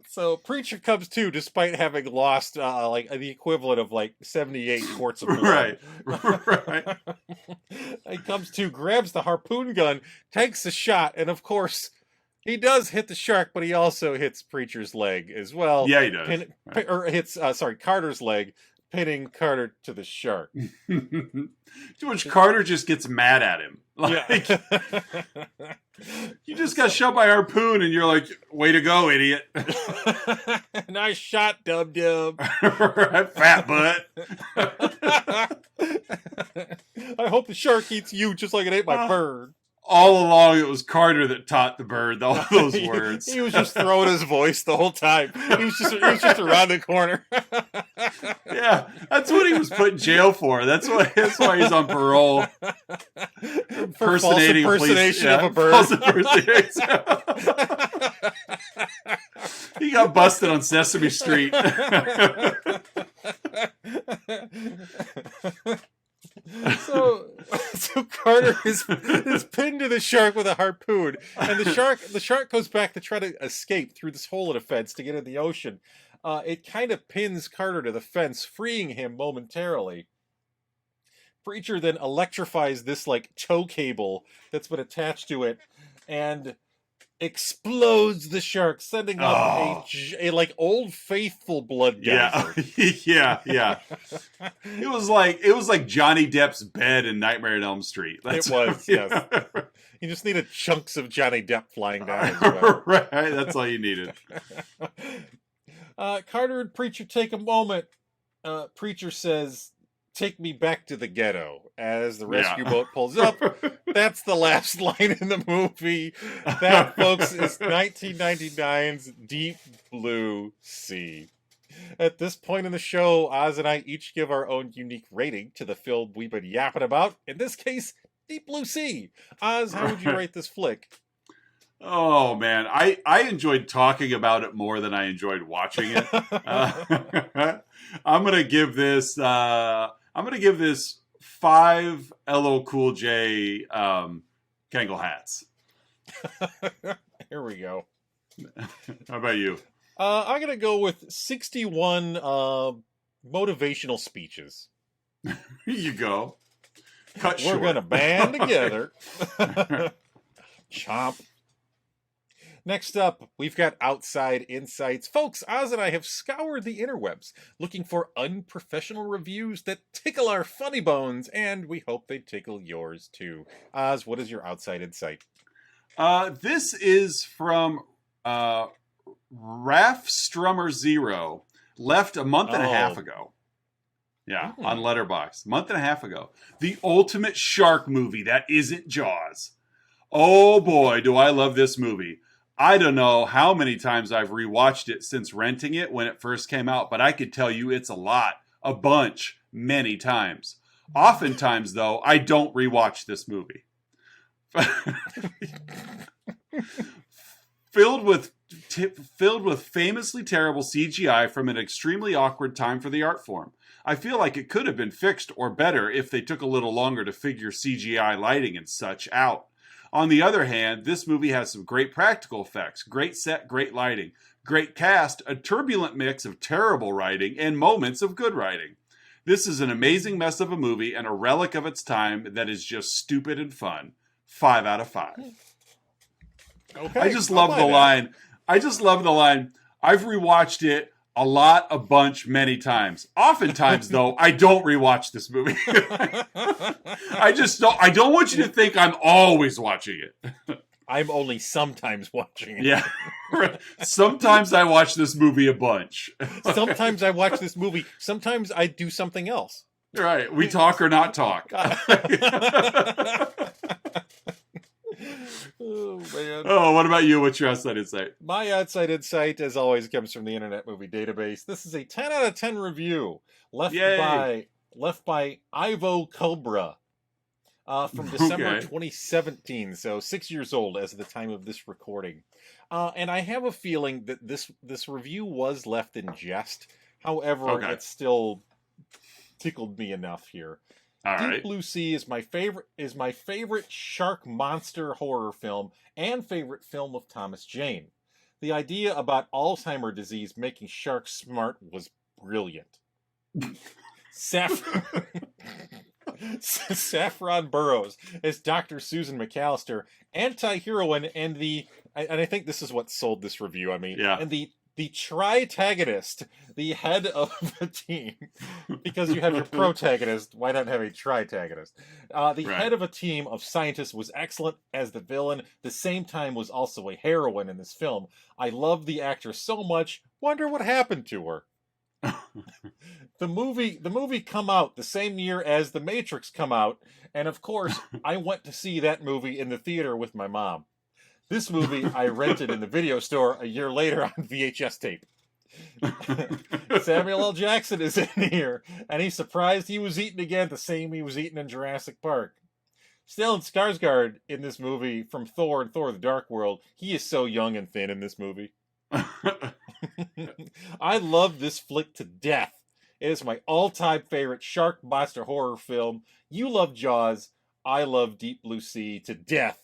So Preacher comes to, despite having lost like the equivalent of like 78 quarts of blood. Right. He comes to, grabs the harpoon gun, takes a shot, and of course he does hit the shark, but he also hits Preacher's leg as well. Yeah, he does. Or hits Carter's leg, pinning Carter to the shark. To which Carter just gets mad at him. Like, you just got shot by a harpoon, and you're like, way to go, idiot. Nice shot, dub-dub. Fat butt. I hope the shark eats you just like it ate my bird. All along, it was Carter that taught the bird all those words. He was just throwing his voice the whole time. He was just around the corner. Yeah, that's what he was put in jail for. That's why he's on parole. For false impersonation of a bird. False impersonation. He got busted on Sesame Street. So Carter is pinned to the shark with a harpoon, and the shark goes back to try to escape through this hole in a fence to get in the ocean. It kind of pins Carter to the fence, freeing him momentarily. Preacher then electrifies this like tow cable that's been attached to it, and explodes the shark, sending up a like Old Faithful blood geyser. Yeah. It was like Johnny Depp's bed in Nightmare on Elm Street. Yes. You just needed chunks of Johnny Depp flying down as well. Right, that's all you needed. Carter and Preacher take a moment. Preacher says, "Take me back to the ghetto," as the rescue boat pulls up. That's the last line in the movie. That, folks, is 1999's Deep Blue Sea. At this point in the show, Oz and I each give our own unique rating to the film we've been yapping about. In this case, Deep Blue Sea. Oz, how would you rate this flick? Oh man, I enjoyed talking about it more than I enjoyed watching it. I'm gonna give this 5 LL Cool J Kangol hats. Here we go. How about you? I'm gonna go with 61 motivational speeches. Here you go. Cut We're short. gonna band together. Chomp. Next up, we've got Outside Insights. Folks, Oz and I have scoured the interwebs looking for unprofessional reviews that tickle our funny bones, and we hope they tickle yours too. Oz, what is your Outside Insight? This is from Raf Strummer Zero, left a month and a half ago. Yeah, on Letterboxd. Month and a half ago. The ultimate shark movie that isn't Jaws. Oh boy, do I love this movie. I don't know how many times I've rewatched it since renting it when it first came out, but I could tell you it's a lot, a bunch, many times. Oftentimes, though, I don't rewatch this movie. Filled with famously terrible CGI from an extremely awkward time for the art form. I feel like it could have been fixed or better if they took a little longer to figure CGI lighting and such out. On the other hand, this movie has some great practical effects, great set, great lighting, great cast, a turbulent mix of terrible writing, and moments of good writing. This is an amazing mess of a movie and a relic of its time that is just stupid and fun. 5 out of 5. Okay, I just love the line. I just love the line. I've rewatched it a lot, a bunch, many times. Oftentimes, though, I don't rewatch this movie. I don't want you to think I'm always watching it. I'm only sometimes watching it. Yeah. Sometimes I watch this movie a bunch. Sometimes I watch this movie. Sometimes I do something else. Right. We talk or not talk. Oh, man. Oh, what about you? What's your outside insight? My outside insight, as always, comes from the Internet Movie Database. This is a 10 out of 10 review left by Ivo Cobra from December 2017, so 6 years old as of the time of this recording. And I have a feeling that this review was left in jest. However, it still tickled me enough here. Deep Blue Sea is my favorite shark monster horror film and favorite film of Thomas Jane. The idea about Alzheimer disease making sharks smart was brilliant. Saffron Burrows as Dr. Susan McAlester, anti-heroine, and I think this is what sold this review. And the tritagonist, the head of the team, because you have your protagonist, why not have a tritagonist? Head of a team of scientists was excellent as the villain. The same time was also a heroine in this film. I love the actress so much. Wonder what happened to her. The movie come out the same year as The Matrix come out, and of course, I went to see that movie in the theater with my mom. This movie I rented in the video store a year later on VHS tape. Samuel L. Jackson is in here, and he's surprised he was eaten again the same he was eaten in Jurassic Park. Stellan Skarsgård in this movie from Thor and Thor: The Dark World, he is so young and thin in this movie. I love this flick to death. It is my all-time favorite shark monster horror film. You love Jaws. I love Deep Blue Sea to death.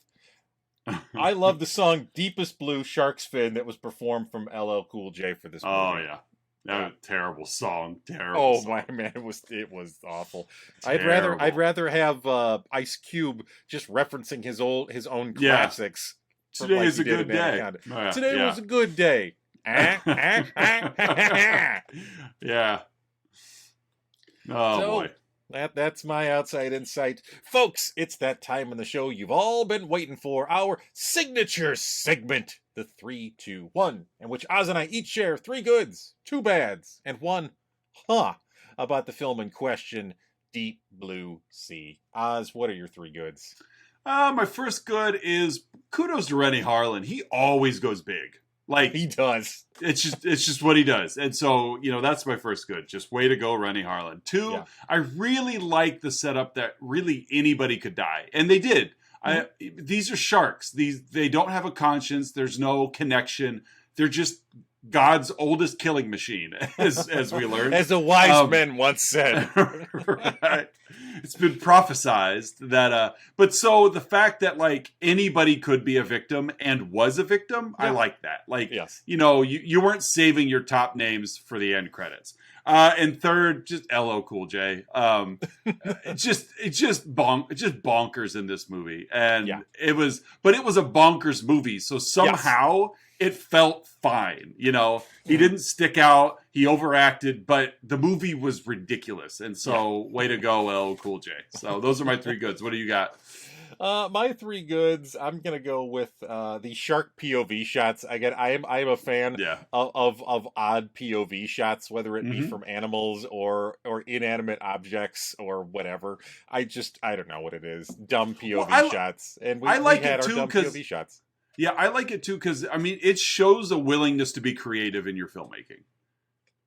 I love the song Deepest Blue Shark's Fin that was performed from LL Cool J for this movie. Oh, yeah. That was a terrible song. My man, it was awful. I'd rather have Ice Cube just referencing his own classics. Today is a good day. Today was a good day. Yeah. Oh, boy. That's my outside insight. Folks, it's that time in the show you've all been waiting for, our signature segment, the 3, 2, 1, in which Oz and I each share 3 goods, 2 bads, and 1 about the film in question, Deep Blue Sea. Oz, what are your 3 goods? My first good is kudos to Renny Harlin. He always goes big. Like he does. It's just what he does. And so, that's my first good. Just way to go, Renny Harlin. 2, I really like the setup that really anybody could die. And they did. These are sharks. They don't have a conscience. There's no connection. They're just God's oldest killing machine, as we learned. As a wise man once said. Right. It's been prophesized that, but so the fact that like anybody could be a victim and was a victim, I like that. Like, you weren't saving your top names for the end credits. And third, just LL Cool J. It's just bonkers in this movie. And it was a bonkers movie. So somehow it felt fine. He didn't stick out. He overacted, but the movie was ridiculous. And so way to go, LL Cool J. So those are my 3 goods. What do you got? My 3 goods, I'm going to go with the shark POV shots. Again, I am a fan of odd POV shots, whether it be from animals or inanimate objects or whatever. I don't know what it is. Dumb POV shots. And we had our dumb POV shots. Yeah, I like it too because, it shows a willingness to be creative in your filmmaking.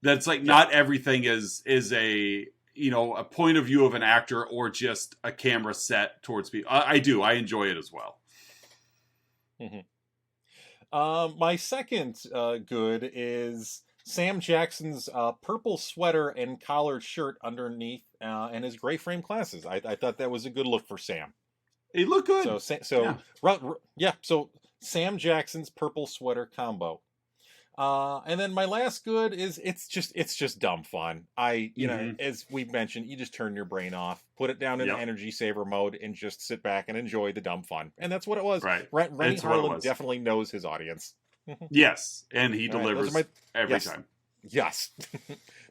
That's like not everything is a point of view of an actor or just a camera set towards people. I enjoy it as well. Mm-hmm. My second good is Sam Jackson's purple sweater and collared shirt underneath and his gray frame glasses. I thought that was a good look for Sam. He looked good. So Sam Jackson's purple sweater combo. And then my last good is it's just dumb fun. You know, as we've mentioned, you just turn your brain off, put it down in energy saver mode, and just sit back and enjoy the dumb fun. And that's what it was. Right. Renny Harlin definitely knows his audience. Yes, and he delivers every time. Yes.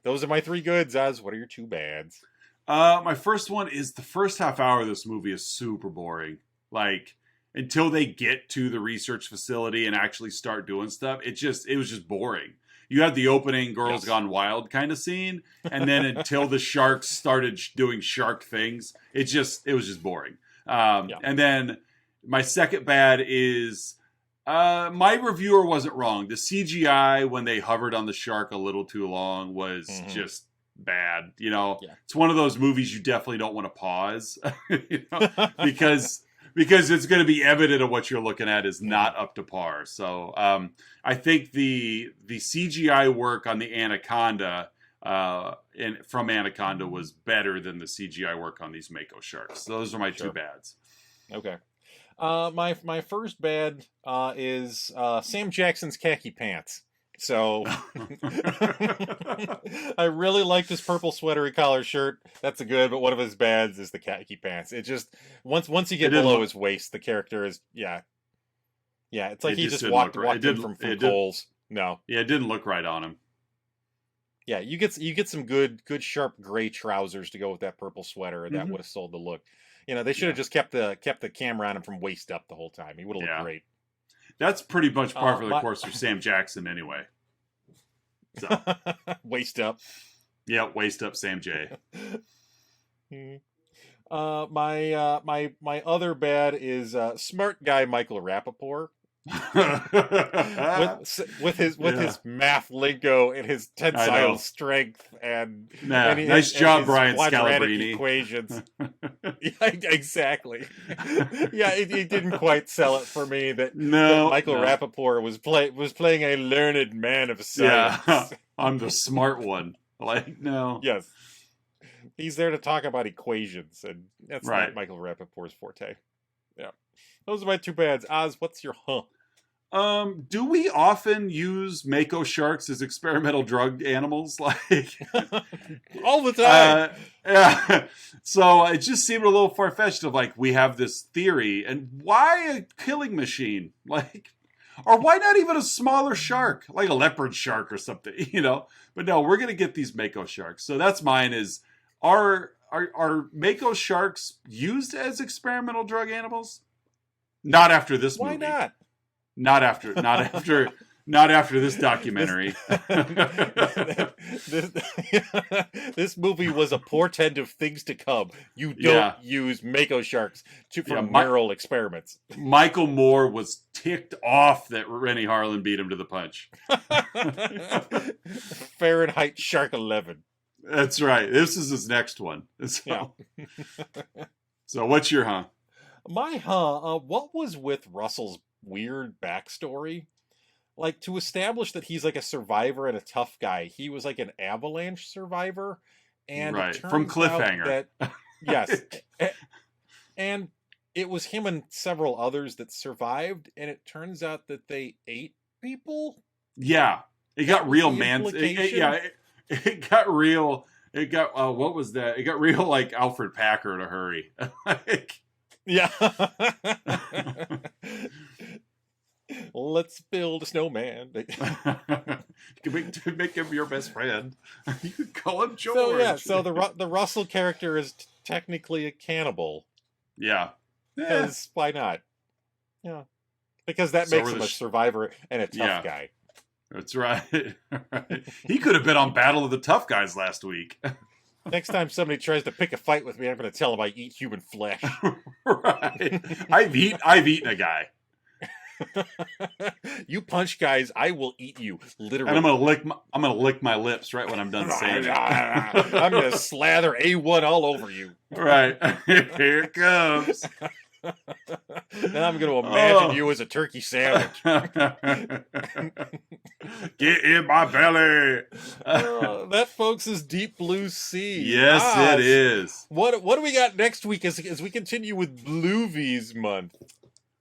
Those are my 3 goods, Az. What are your 2 bads? My first one is the first half hour of this movie is super boring. Like, until they get to the research facility and actually start doing stuff, it was just boring. You had the opening Girls Gone Wild kind of scene, and then until the sharks started doing shark things, it was just boring. And then my second bad is my reviewer wasn't wrong. The CGI when they hovered on the shark a little too long was just bad. You know, it's one of those movies you definitely don't want to pause, you know, because it's going to be evident of what you're looking at is not up to par. So I think the CGI work on the Anaconda from Anaconda was better than the CGI work on these Mako sharks. So those are my 2 bads. Okay. My first bad is Sam Jackson's khaki pants. So I really like this purple sweatery collar shirt. That's a good, but one of his bads is the khaki pants. It just once you get below his waist, the character is it's like he just walked in from Kohl's. No. Yeah, it didn't look right on him. Yeah, you get some good sharp gray trousers to go with that purple sweater, and that would have sold the look. You know, they should have just kept the camera on him from waist up the whole time. He would have looked great. That's pretty much par for the course for Sam Jackson anyway. So. Waist up. Yeah, waist up Sam J. My other bad is smart guy Michael Rappaport. with his math lingo and his tensile strength and nice job, Brian Scalabrine equations. Exactly. It didn't quite sell it for me that Michael Rappaport was playing a learned man of science. Yeah, I'm the smart one. Like, no. Yes. He's there to talk about equations, and that's not Michael Rappaport's forte. Yeah. Those are my 2 bads. Oz, what's your do we often use Mako sharks as experimental drug animals? Like all the time. Yeah. So it just seemed a little far-fetched of like, we have this theory, and why a killing machine? Like, or why not even a smaller shark, like a leopard shark or something, you know? But no, we're going to get these Mako sharks. So that's mine is, are Mako sharks used as experimental drug animals? Not after this movie. Why not? Not after this documentary. This movie was a portent of things to come. You don't use Mako sharks for neural experiments. Michael Moore was ticked off that Renny Harlin beat him to the punch. Fahrenheit Shark 11. That's right. This is his next one. So what's your My what was with Russell's weird backstory? Like, to establish that he's like a survivor and a tough guy, he was like an avalanche survivor, and from Cliffhanger. Yes, and it was him and several others that survived, and it turns out that they ate people. Yeah, it got real, man. It got real. It got what was that? It got real like Alfred Packer in a hurry. Yeah. Let's build a snowman. You can make him your best friend. You could call him George. So the Russell character is technically a cannibal. Yeah. Because why not? Yeah. Because that makes him a survivor and a tough guy. That's right. He could have been on Battle of the Tough Guys last week. Next time somebody tries to pick a fight with me, I'm going to tell them I eat human flesh. Right. I've eaten a guy. You punch guys, I will eat you, literally. And I'm gonna lick my lips right when I'm done saying it. I'm gonna slather A1 all over you. Right. Here it comes. Then I'm gonna imagine you as a turkey sandwich. Get in my belly. That, folks, is Deep Blue Sea. Yes, it is. What do we got next week as we continue with Bluevies month?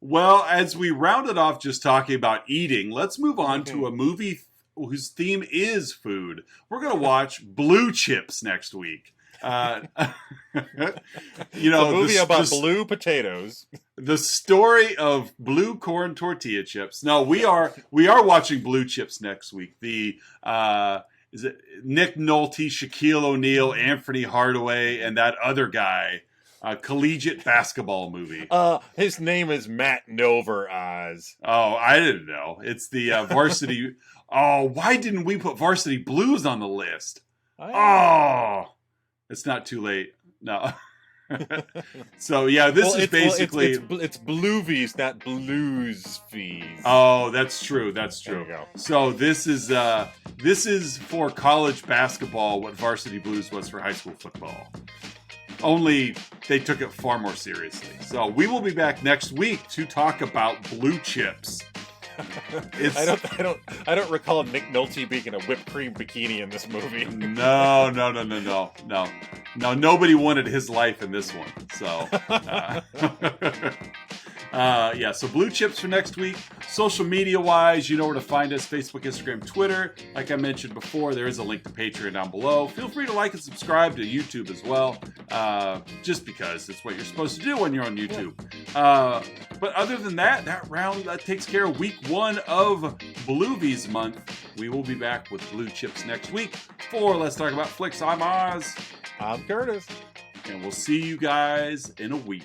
Well, as we rounded off just talking about eating, let's move on to a movie whose theme is food. We're going to watch Blue Chips next week. You know, it's a movie about blue potatoes. The story of blue corn tortilla chips. No, we are watching Blue Chips next week. The is it Nick Nolte, Shaquille O'Neal, Anthony Hardaway, and that other guy, collegiate basketball movie. His name is Matt Nover Oz. Oh, I didn't know. It's the varsity. Oh, why didn't we put Varsity Blues on the list? Oh, it's not too late. No. So yeah, this is basically it's Bluevies, not Blues fees. Oh, that's true. That's true. There you go. So this is for college basketball what Varsity Blues was for high school football. Only they took it far more seriously. So we will be back next week to talk about Blue Chips. I don't recall Nick Nolte being in a whipped cream bikini in this movie. No. Nobody wanted his life in this one. So, yeah. So Blue Chips for next week. Social media wise, you know where to find us: Facebook, Instagram, Twitter. Like I mentioned before, there is a link to Patreon down below. Feel free to like and subscribe to YouTube as well, just because it's what you're supposed to do when you're on YouTube. But other than that, that takes care of week 1 of Bluevies month. We will be back with Blue Chips next week for Let's Talk About Flicks. I'm Oz. I'm Curtis. And we'll see you guys in a week.